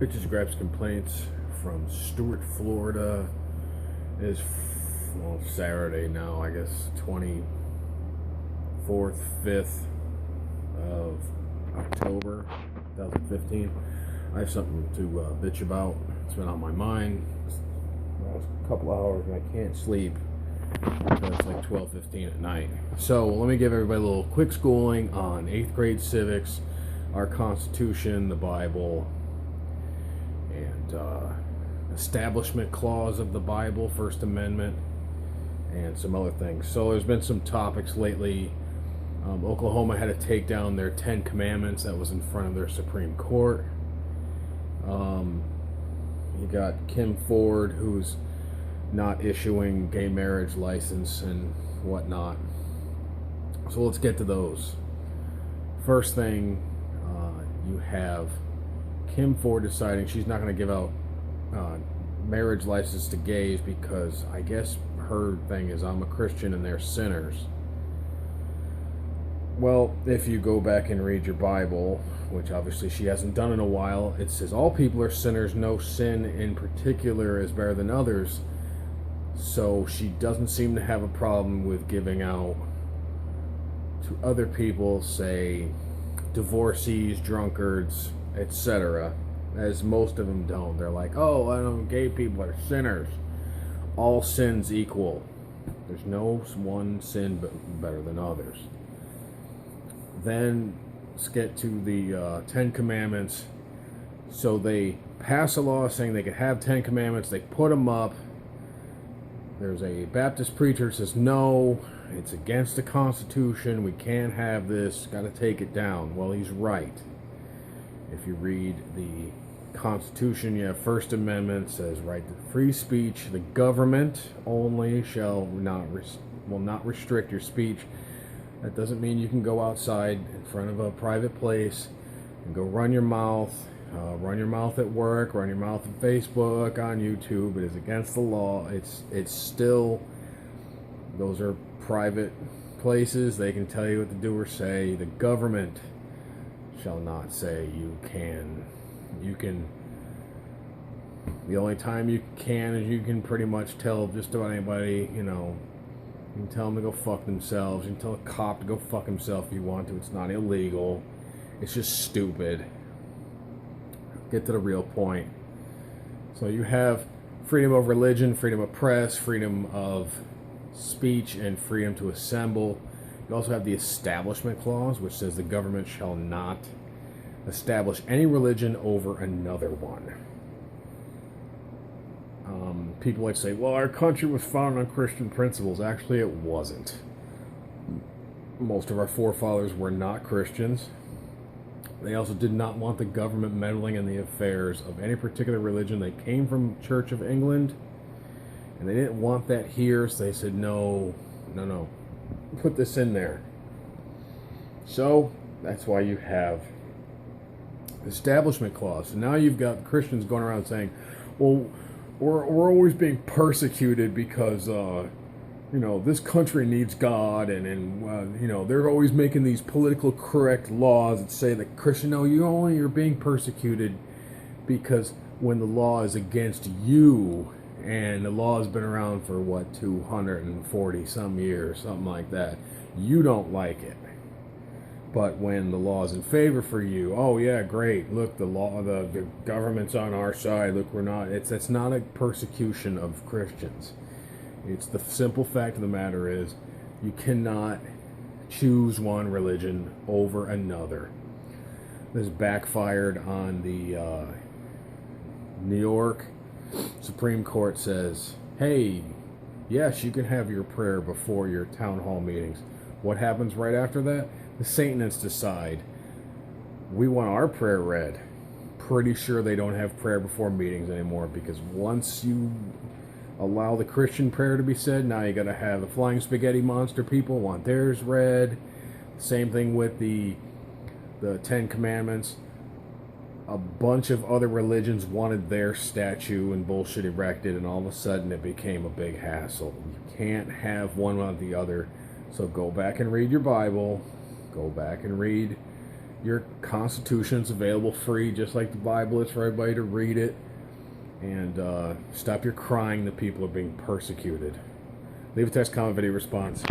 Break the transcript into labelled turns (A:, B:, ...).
A: Bitches Grabs complaints from Stuart, Florida. It is Saturday now, I guess 24th, 5th of October 2015. I have something to bitch about. It's been on my mind a couple hours and I can't sleep until it's like 12:15 at night. So let me give everybody a little quick schooling on 8th grade civics, our Constitution, the Bible, and Establishment Clause of the Bible, First Amendment, and some other things. So there's been some topics lately. Oklahoma had to take down their 10 Commandments that was in front of their Supreme Court. You got Kim Ford, who's not issuing gay marriage license and whatnot. So let's get to those. First thing, you have Kim Ford deciding she's not going to give out marriage license to gays because I guess her thing is I'm a Christian and they're sinners. Well, if you go back and read your Bible, which obviously she hasn't done in a while, it says all people are sinners, no sin in particular is better than others. So she doesn't seem to have a problem with giving out to other people, say divorcees, drunkards, etc., as most of them don't. They're like, oh, I don't, gay people are sinners. All sins equal. There's no one sin better than others. Then let's get to the 10 Commandments. So they pass a law saying they could have 10 Commandments. They put them up. There's a Baptist preacher who says, no, it's against the Constitution. We can't have this. Got to take it down. Well, he's right. If you read the Constitution, you have First Amendment, says right to free speech. The government only will not restrict your speech. That doesn't mean you can go outside in front of a private place and go run your mouth at work, run your mouth on Facebook, on YouTube. It is against the law. It's still, those are private places. They can tell you what to do or say. The government shall not say you can. The only time you can is you can pretty much tell just about anybody, you can tell them to go fuck themselves. You can tell a cop to go fuck himself if you want to. It's not illegal. It's just stupid. Get to the real point. So you have freedom of religion, freedom of press, freedom of speech, and freedom to assemble. You also have the Establishment Clause, which says the government shall not establish any religion over another one. People like to say, well, our country was founded on Christian principles. Actually, it wasn't. Most of our forefathers were not Christians. They also did not want the government meddling in the affairs of any particular religion. They came from Church of England, and they didn't want that here, so they said, no, put this in there. So that's why you have Establishment Clause. So now you've got Christians going around saying, well, we're always being persecuted because this country needs God, and they're always making these political correct laws that say that Christian, no, you're being persecuted because when the law is against you, and the law has been around for 240 some years, something like that, you don't like it. But when the law is in favor for you, oh yeah, great. Look, the government's on our side. Look, that's not a persecution of Christians. It's the simple fact of the matter is you cannot choose one religion over another. This backfired on the New York Supreme Court says, hey, yes, you can have your prayer before your town hall meetings. What happens right after that? The Satanists decide, we want our prayer read. Pretty sure they don't have prayer before meetings anymore, because once you allow the Christian prayer to be said, now you got to have the flying spaghetti monster people want theirs read. Same thing with the 10 Commandments. A bunch of other religions wanted their statue and bullshit erected, and all of a sudden it became a big hassle. You can't have one without the other. So go back and read your Bible. Go back and read Your Constitution's available free, just like the Bible is, for everybody to read it. And stop your crying that people are being persecuted. Leave a text, comment, video response.